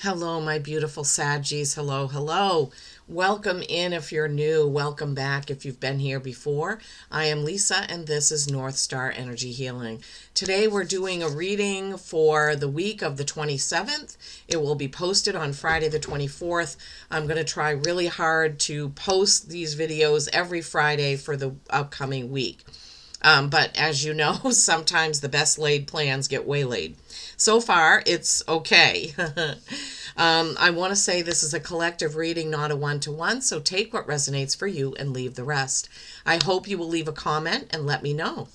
Hello, my beautiful Saggies. Hello, hello. Welcome in if you're new. Welcome back if you've been here before. I am Lisa, and this is North Star Energy Healing. Today, we're doing a reading for the week of the 27th. It will be posted on Friday, the 24th. I'm going to try really hard to post these videos every Friday for the upcoming week. But as you know, sometimes the best laid plans get waylaid. So far, it's okay. I want to say this is a collective reading, not a one-to-one, so take what resonates for you and leave the rest. I hope you will leave a comment and let me know.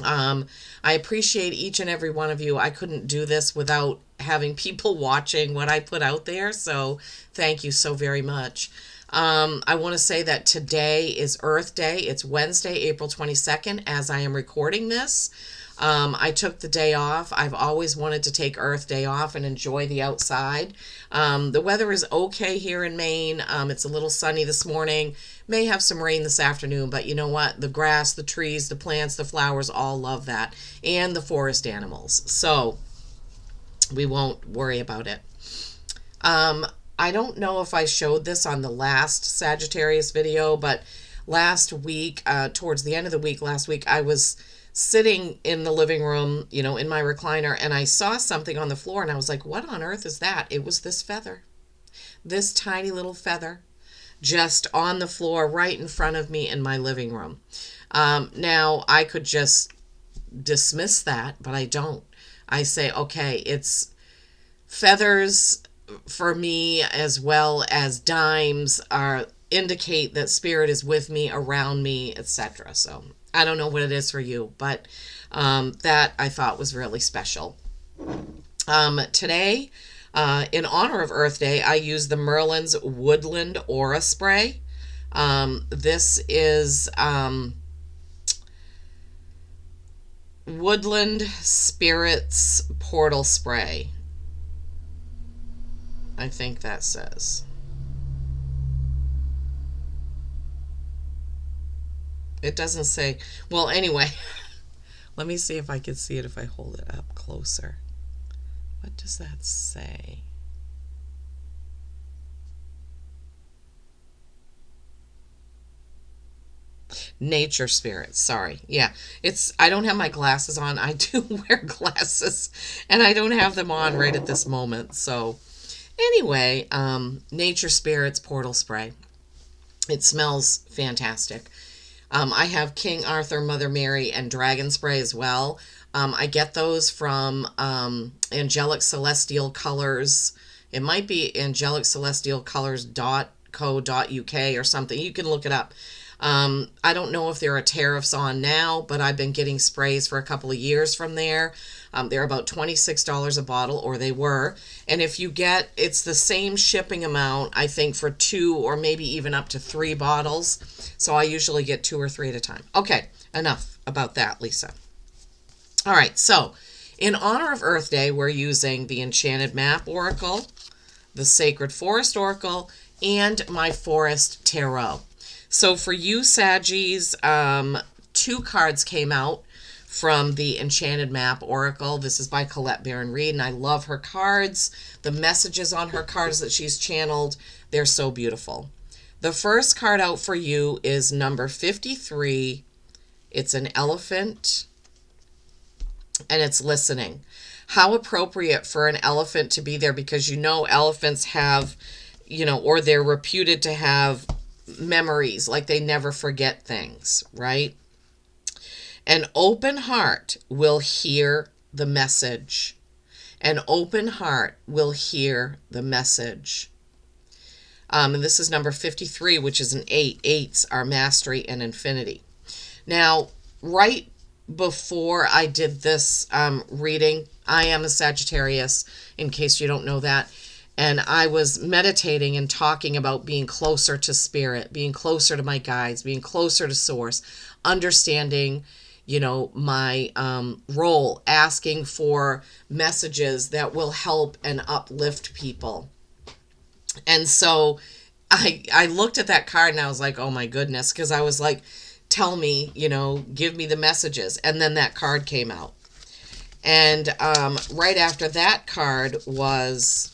I appreciate each and every one of you. I couldn't do this without having people watching what I put out there, so thank you so very much. I want to say that today is Earth Day. It's Wednesday, April 22nd, as I am recording this. I took the day off. I've always wanted to take Earth Day off and enjoy the outside. The weather is okay here in Maine. It's a little sunny this morning. May have some rain this afternoon, but you know what? The grass, the trees, the plants, the flowers all love that, and the forest animals. So we won't worry about it. I don't know if I showed this on the last Sagittarius video, but last week, towards the end of the week, last week, I was sitting in the living room, in my recliner, and I saw something on the floor, and I was like, what on earth is that? It was this feather, this tiny little feather, just on the floor right in front of me in my living room. Now, I could just dismiss that, but I don't. I say, okay, it's feathers for me, as well as dimes, are indicate that spirit is with me, around me, etc. So I don't know what it is for you, but that I thought was really special. Today, in honor of Earth Day, I use the Merlin's Woodland Aura Spray. This is Woodland Spirits Portal Spray. I think that says. It doesn't say. Well, anyway, let me see if I can see it if I hold it up closer. What does that say? Nature spirits. Sorry. Yeah, I don't have my glasses on. I do wear glasses, and I don't have them on right at this moment. So anyway, Nature Spirits Portal Spray. It smells fantastic. I have King Arthur, Mother Mary, and Dragon Spray as well. I get those from Angelic Celestial Colors. It might be angeliccelestialcolors.co.uk or something. You can look it up. I don't know if there are tariffs on now, but I've been getting sprays for a couple of years from there. They're about $26 a bottle, or they were. And if you get, it's the same shipping amount, I think, for 2 or maybe even up to 3 bottles. So I usually get 2 or 3 at a time. Okay, enough about that, Lisa. All right, so in honor of Earth Day, we're using the Enchanted Map Oracle, the Sacred Forest Oracle, and my Forest Tarot. So for you, Saggies, 2 cards came out from the Enchanted Map Oracle. This is by Colette Baron Reed, and I love her cards. The messages on her cards that she's channeled, they're so beautiful. The first card out for you is number 53. It's an elephant, and it's listening. How appropriate for an elephant to be there, because elephants have, or they're reputed to have memories, like they never forget things, right? An open heart will hear the message. An open heart will hear the message. And this is number 53, which is an 8. 8s are mastery and infinity. Now, right before I did this reading, I am a Sagittarius, in case you don't know that. And I was meditating and talking about being closer to spirit, being closer to my guides, being closer to source, understanding, my role, asking for messages that will help and uplift people. And so I looked at that card and I was like, oh my goodness, because I was like, tell me, give me the messages. And then that card came out. And right after that card was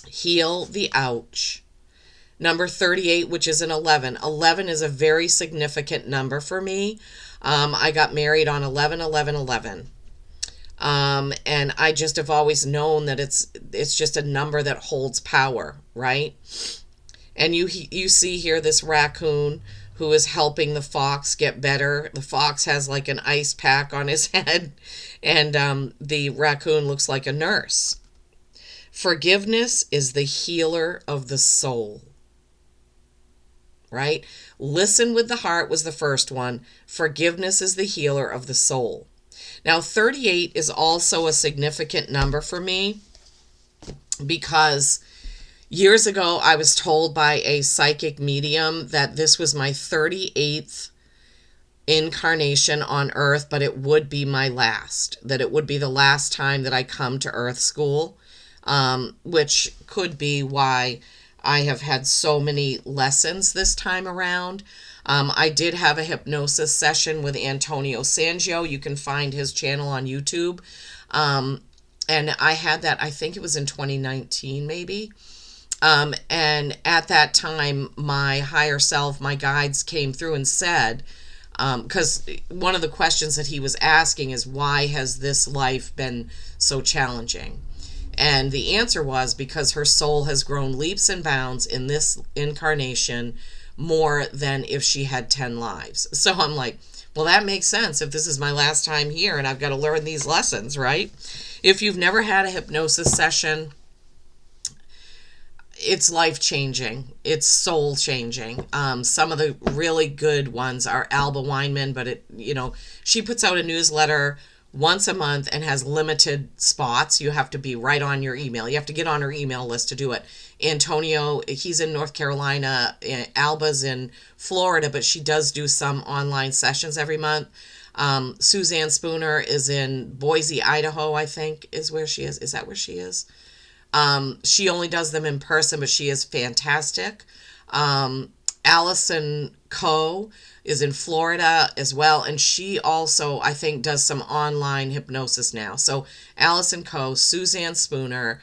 Heal the ouch. Number 38, which is an 11. 11 is a very significant number for me. I got married on 11, 11, 11. And I just have always known that it's just a number that holds power, right? And you see here this raccoon who is helping the fox get better. The fox has like an ice pack on his head, and the raccoon looks like a nurse. Forgiveness is the healer of the soul, right? Listen with the heart was the first one. Forgiveness is the healer of the soul. Now, 38 is also a significant number for me because years ago I was told by a psychic medium that this was my 38th incarnation on Earth, but it would be my last, that it would be the last time that I come to Earth School, which could be why I have had so many lessons this time around. I did have a hypnosis session with Antonio Sangio. You can find his channel on YouTube. And I had that, I think it was in 2019 maybe. And at that time, my higher self, my guides came through and said, because one of the questions that he was asking is, why has this life been so challenging? And the answer was because her soul has grown leaps and bounds in this incarnation more than if she had 10 lives. So I'm like, well, that makes sense if this is my last time here and I've got to learn these lessons, right? If you've never had a hypnosis session, it's life-changing. It's soul-changing. Some of the really good ones are Alba Weinman, but she puts out a newsletter once a month and has limited spots. You have to be right on your email. You have to get on her email list to do it. Antonio, he's in North Carolina. Alba's in Florida, but she does do some online sessions every month. Suzanne Spooner is in Boise, Idaho, I think is where she is. Is that where she is? She only does them in person, but she is fantastic. Allison Coe is in Florida as well, and she also, I think, does some online hypnosis now. So Allison Coe, Suzanne Spooner,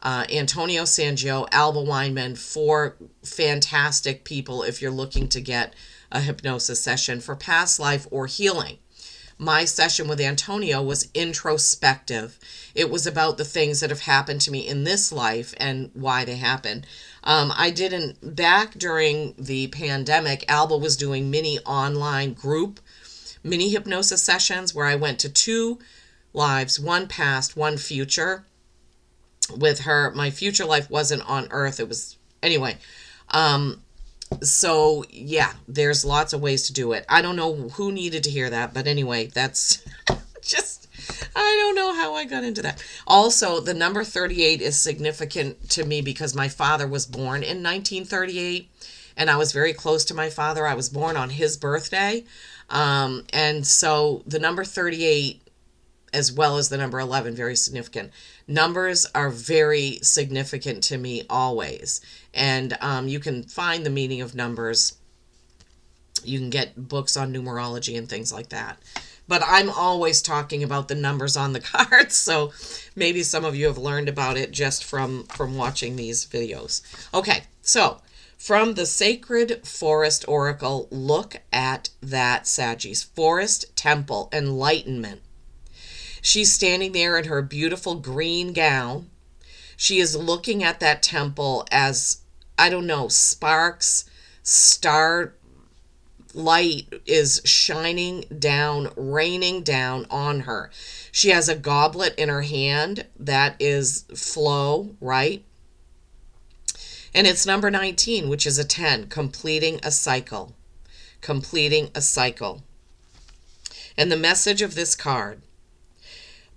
Antonio Sangio, Alba Weinman, 4 fantastic people if you're looking to get a hypnosis session for past life or healing. My session with Antonio was introspective. It was about the things that have happened to me in this life and why they happened. I didn't, back during the pandemic, Alba was doing mini online group, mini hypnosis sessions where I went to 2 lives, one past, one future with her. My future life wasn't on Earth. It was, anyway. So yeah, there's lots of ways to do it. I don't know who needed to hear that, but anyway, that's just, I don't know how I got into that. Also, the number 38 is significant to me because my father was born in 1938, and I was very close to my father. I was born on his birthday. And so the number 38, as well as the number 11, very significant. Numbers are very significant to me always. And you can find the meaning of numbers. You can get books on numerology and things like that. But I'm always talking about the numbers on the cards, so maybe some of you have learned about it just from watching these videos. Okay, so from the Sacred Forest Oracle, look at that, Saggies. Forest, temple, enlightenment. She's standing there in her beautiful green gown. She is looking at that temple as, I don't know, sparks, star light is shining down, raining down on her. She has a goblet in her hand that is flow, right? And it's number 19, which is a 10, completing a cycle. Completing a cycle. And the message of this card: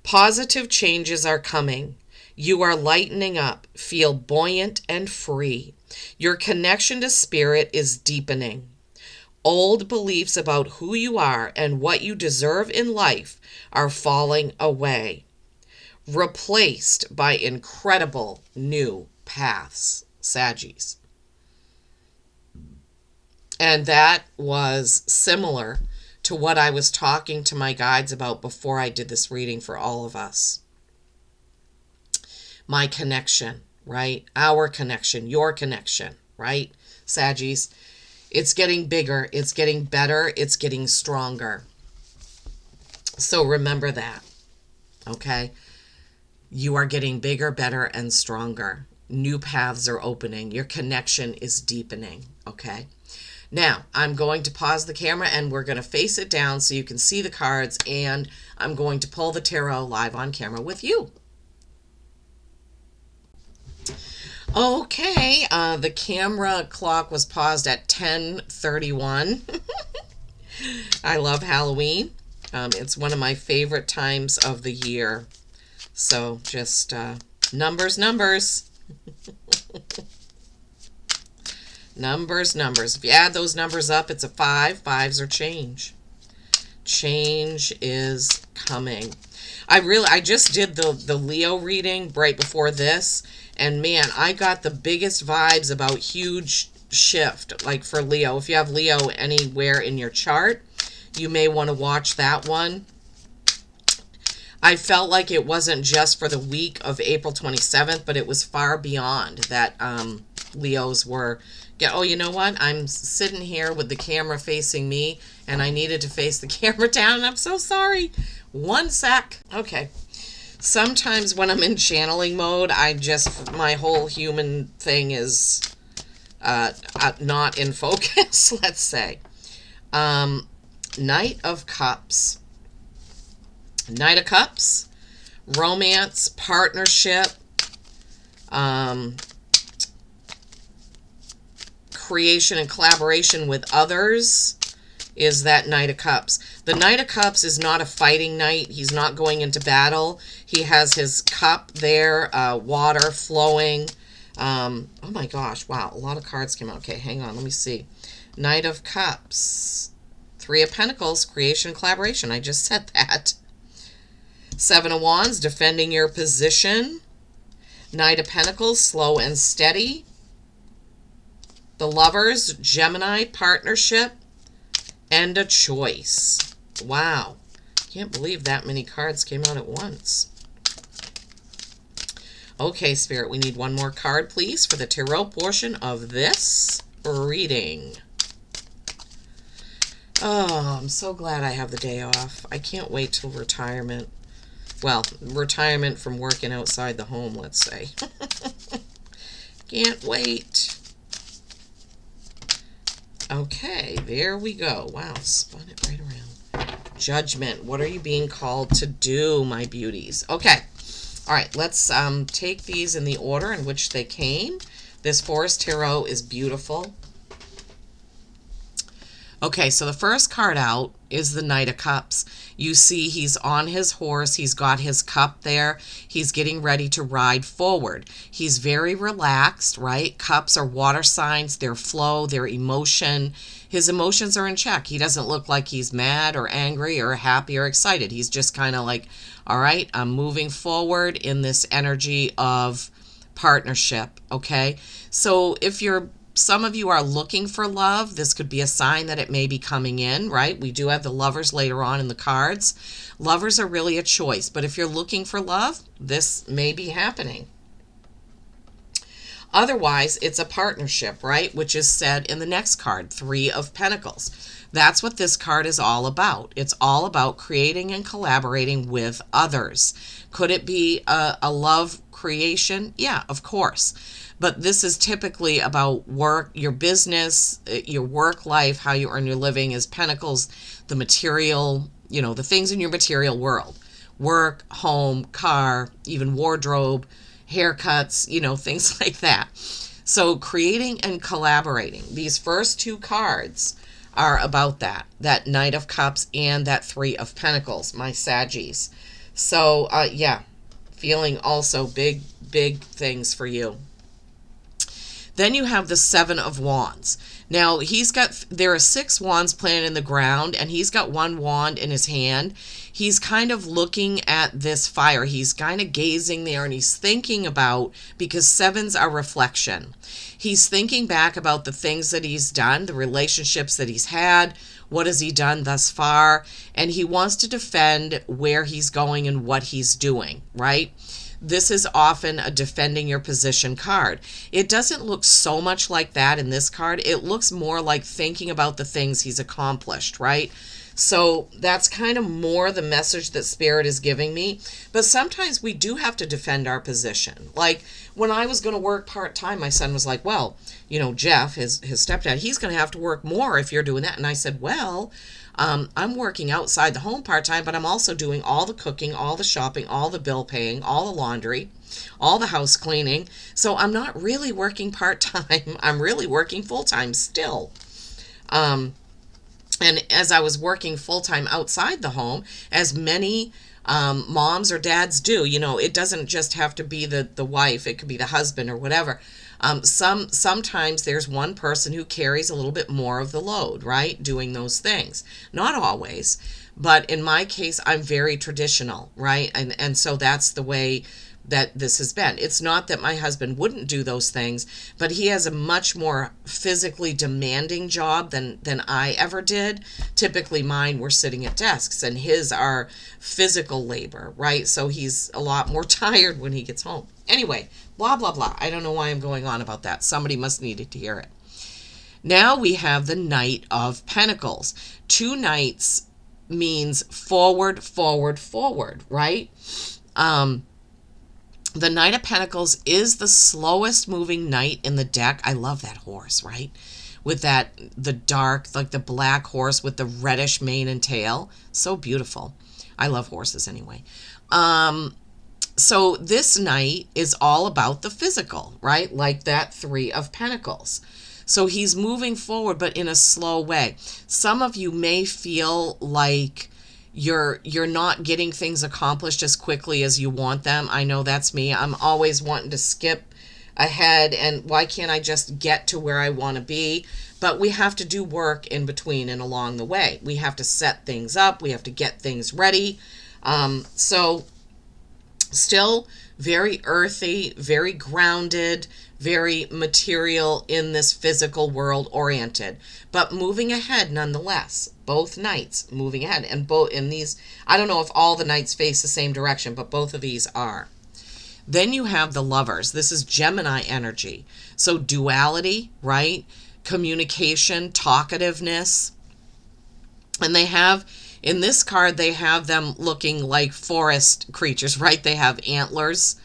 positive changes are coming. You are lightening up. Feel buoyant and free. Your connection to spirit is deepening. Old beliefs about who you are and what you deserve in life are falling away, replaced by incredible new paths, Saggies. And that was similar to what I was talking to my guides about before I did this reading for all of us. My connection. right? Our connection, your connection, right? Saggies, it's getting bigger, it's getting better, it's getting stronger. So remember that, okay? You are getting bigger, better, and stronger. New paths are opening. Your connection is deepening, okay? Now, I'm going to pause the camera and we're going to face it down so you can see the cards, and I'm going to pull the tarot live on camera with you. Okay, the camera clock was paused at 10:31. I love Halloween. It's one of my favorite times of the year. So just numbers. Numbers. If you add those numbers up, it's a 5. Fives are change. Change is coming. I just did the Leo reading right before this, and man, I got the biggest vibes about huge shift. Like for Leo, if you have Leo anywhere in your chart, you may want to watch that one. I felt like it wasn't just for the week of April 27th, but it was far beyond that. Leos were, oh, you know what? I'm sitting here with the camera facing me, and I needed to face the camera down, and I'm so sorry. One sec. Okay. Sometimes when I'm in channeling mode, my whole human thing is not in focus, let's say. Knight of Cups. Knight of Cups, romance, partnership, creation and collaboration with others is that Knight of Cups. The Knight of Cups is not a fighting knight. He's not going into battle. He has his cup there, water flowing. Oh my gosh, wow, a lot of cards came out. Okay, hang on, let me see. Knight of Cups, 3 of Pentacles, creation and collaboration. I just said that. 7 of Wands, defending your position. Knight of Pentacles, slow and steady. The Lovers, Gemini, partnership, and a choice. Wow. Can't believe that many cards came out at once. Okay, Spirit, we need one more card, please, for the tarot portion of this reading. Oh, I'm so glad I have the day off. I can't wait till retirement. Well, retirement from working outside the home, let's say. Can't wait. Okay, there we go. Wow, spun it right around. Judgment. What are you being called to do, my beauties? Okay. All right, let's take these in the order in which they came. This Forest Tarot is beautiful. Okay, so the first card out is the Knight of Cups. You see he's on his horse. He's got his cup there. He's getting ready to ride forward. He's very relaxed, right? Cups are water signs, their flow, their emotion. His emotions are in check. He doesn't look like he's mad or angry or happy or excited. He's just kind of like, all right, I'm moving forward in this energy of partnership, okay? So if some of you are looking for love, this could be a sign that it may be coming in, right? We do have the Lovers later on in the cards. Lovers are really a choice, but if you're looking for love, this may be happening. Otherwise, it's a partnership, right? Which is said in the next card, 3 of Pentacles. That's what this card is all about. It's all about creating and collaborating with others. Could it be a love creation? Yeah, of course. But this is typically about work, your business, your work life, how you earn your living is Pentacles, the material, the things in your material world. Work, home, car, even wardrobe, haircuts, things like that. So creating and collaborating. These first 2 cards are about that Knight of Cups and that 3 of Pentacles, my Saggies. So, yeah, feeling also big things for you. Then you have the 7 of Wands. Now, there are 6 wands planted in the ground, and he's got 1 wand in his hand. He's kind of looking at this fire. He's kind of gazing there, and he's thinking about, because 7s are reflection. He's thinking back about the things that he's done, the relationships that he's had, what has he done thus far, and he wants to defend where he's going and what he's doing, right? This is often a defending your position card. It doesn't look so much like that in this card. It looks more like thinking about the things he's accomplished, right? So that's kind of more the message that Spirit is giving me. But sometimes we do have to defend our position. Like when I was going to work part-time, my son was like, well, Jeff, his stepdad, he's going to have to work more if you're doing that. And I said, well, I'm working outside the home part-time, but I'm also doing all the cooking, all the shopping, all the bill paying, all the laundry, all the house cleaning. So I'm not really working part-time. I'm really working full-time still. And as I was working full-time outside the home, as many moms or dads do, it doesn't just have to be the wife. It could be the husband or whatever. Sometimes there's one person who carries a little bit more of the load, right? Doing those things. Not always, but in my case, I'm very traditional, right? And so that's the way that this has been. It's not that my husband wouldn't do those things, but he has a much more physically demanding job than I ever did. Typically mine were sitting at desks and his are physical labor, right? So he's a lot more tired when he gets home. Anyway, blah, blah, blah. I don't know why I'm going on about that. Somebody must needed to hear it. Now we have the Knight of Pentacles. 2 knights means forward, forward, forward, right? The Knight of Pentacles is the slowest moving knight in the deck. I love that horse, right? With the dark, like the black horse with the reddish mane and tail. So beautiful. I love horses anyway. So this knight is all about the physical, right? Like that 3 of Pentacles. So he's moving forward, but in a slow way. Some of you may feel like you're not getting things accomplished as quickly as you want them. I know that's me. I'm always wanting to skip ahead, and why can't I just get to where I want to be? But we have to do work in between and along the way. We have to set things up. We have to get things ready. So still very earthy, very grounded, very material in this physical world oriented, but moving ahead nonetheless. Both knights moving ahead, and both in these, I don't know if all the knights face the same direction, but both of these are. Then you have the Lovers. This is Gemini energy. So duality, right? Communication, talkativeness. And they have, in this card, they have them looking like forest creatures, right? They have antlers.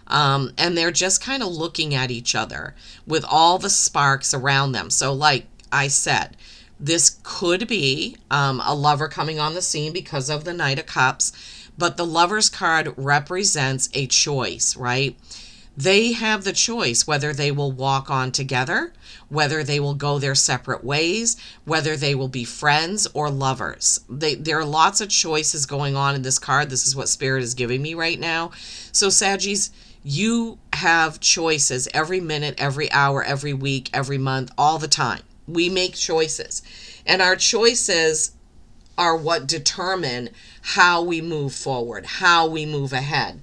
And they're just kind of looking at each other with all the sparks around them. So like I said, this could be a lover coming on the scene because of the Knight of Cups, but the Lovers card represents a choice, right? They have the choice whether they will walk on together, whether they will go their separate ways, whether they will be friends or lovers. There are lots of choices going on in this card. This is what Spirit is giving me right now. So Saggies, you have choices every minute, every hour, every week, every month, all the time. We make choices, and our choices are what determine how we move forward, how we move ahead.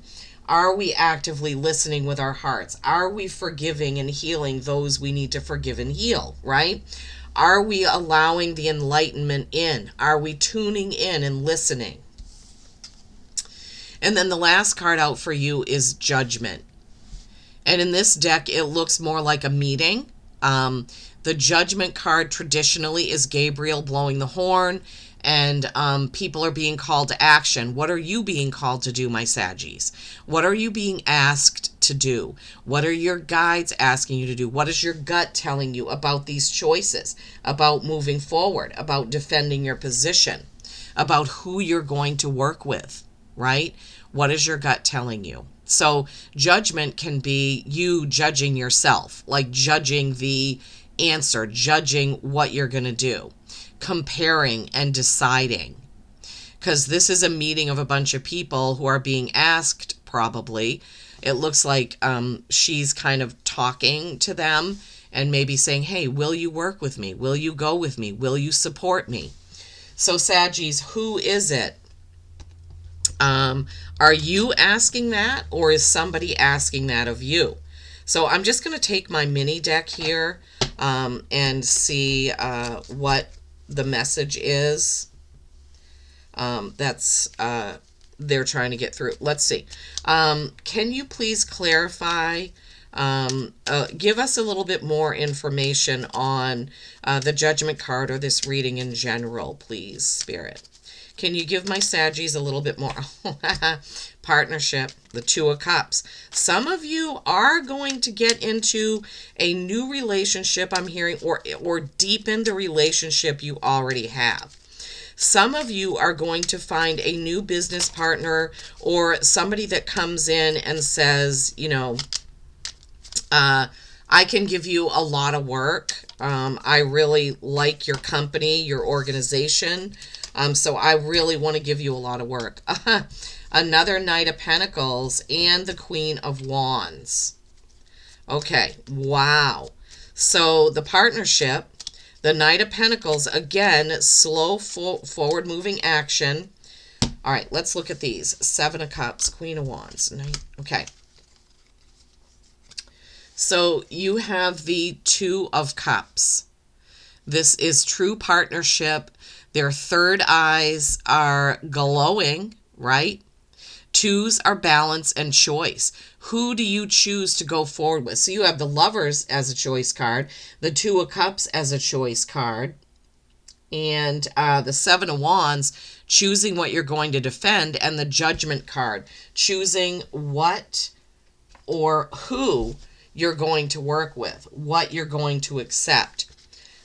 Are we actively listening with our hearts? Are we forgiving and healing those we need to forgive and heal, right? Are we allowing the enlightenment in? Are we tuning in and listening? And then the last card out for you is Judgment. And in this deck, it looks more like a meeting. The Judgment card traditionally is Gabriel blowing the horn, and people are being called to action. What are you being called to do, my Saggies? What are you being asked to do? What are your guides asking you to do? What is your gut telling you about these choices, about moving forward, about defending your position, about who you're going to work with, right? What is your gut telling you? So judgment can be you judging yourself, like judging the answer, judging what you're going to do, comparing and deciding. Because this is a meeting of a bunch of people who are being asked, probably. It looks like she's kind of talking to them and maybe saying, hey, will you work with me? Will you go with me? Will you support me? So Saggies, who is it? Are you asking that, or is somebody asking that of you? So I'm just going to take my mini deck here and see what the message is that's they're trying to get through. Let's see. Can you please clarify, give us a little bit more information on the Judgment card or this reading in general, please, Spirit? Can you give my Saggies a little bit more? Partnership, the Two of Cups. Some of you are going to get into a new relationship, I'm hearing, or deepen the relationship you already have. Some of you are going to find a new business partner or somebody that comes in and says, you know, I can give you a lot of work. I really like your company, your organization. So I really want to give you a lot of work. Another Knight of Pentacles and the Queen of Wands. Okay, wow. So the partnership, the Knight of Pentacles, again, slow forward-moving action. All right, let's look at these. Seven of Cups, Queen of Wands. Okay. So you have the Two of Cups. This is true partnership. Their third eyes are glowing, right? Twos are balance and choice. Who do you choose to go forward with? So you have the Lovers as a choice card, the Two of Cups as a choice card, and the Seven of Wands, choosing what you're going to defend, and the Judgment card, choosing what or who you're going to work with, what you're going to accept.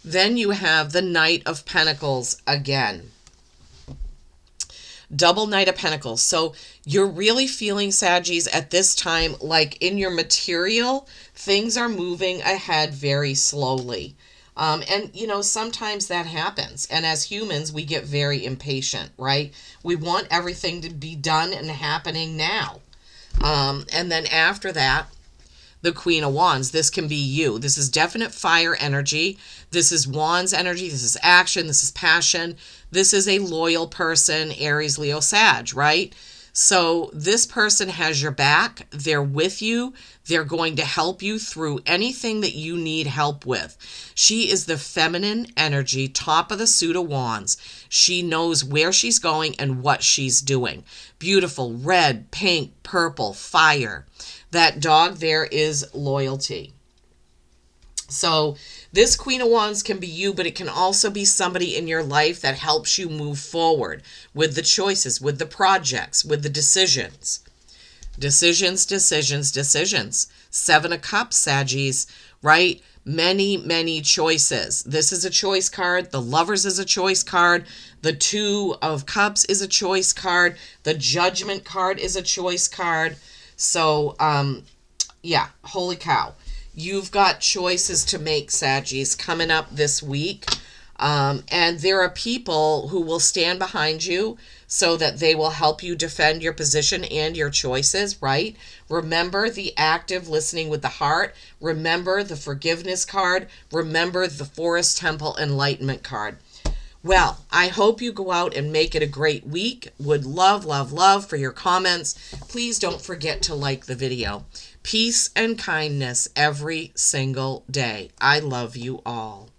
Then you have the Knight of Pentacles again. Double Knight of Pentacles. So you're really feeling, Saggies, at this time, like in your material, things are moving ahead very slowly. And, you know, sometimes that happens. And as humans, we get very impatient, right? We want everything to be done and happening now. And then after that, the Queen of Wands. This can be you. This is definite fire energy. This is Wands energy. This is action. This is passion. This is a loyal person, Aries, Leo, Sag, right? So this person has your back. They're with you. They're going to help you through anything that you need help with. She is the feminine energy, top of the suit of wands. She knows where she's going and what she's doing. Beautiful, red, pink, purple, fire. That dog there is loyalty. So this Queen of Wands can be you, but it can also be somebody in your life that helps you move forward with the choices, with the projects, with the decisions. Decisions, decisions, decisions. Seven of Cups, Saggies, right? Many, many choices. This is a choice card. The Lovers is a choice card. The Two of Cups is a choice card. The Judgment card is a choice card. So, yeah, holy cow. You've got choices to make, Saggies, coming up this week. And there are people who will stand behind you so that they will help you defend your position and your choices, right? Remember the active listening with the heart. Remember the forgiveness card. Remember the Forest Temple Enlightenment card. Well, I hope you go out and make it a great week. Would love, love, love for your comments. Please don't forget to like the video. Peace and kindness every single day. I love you all.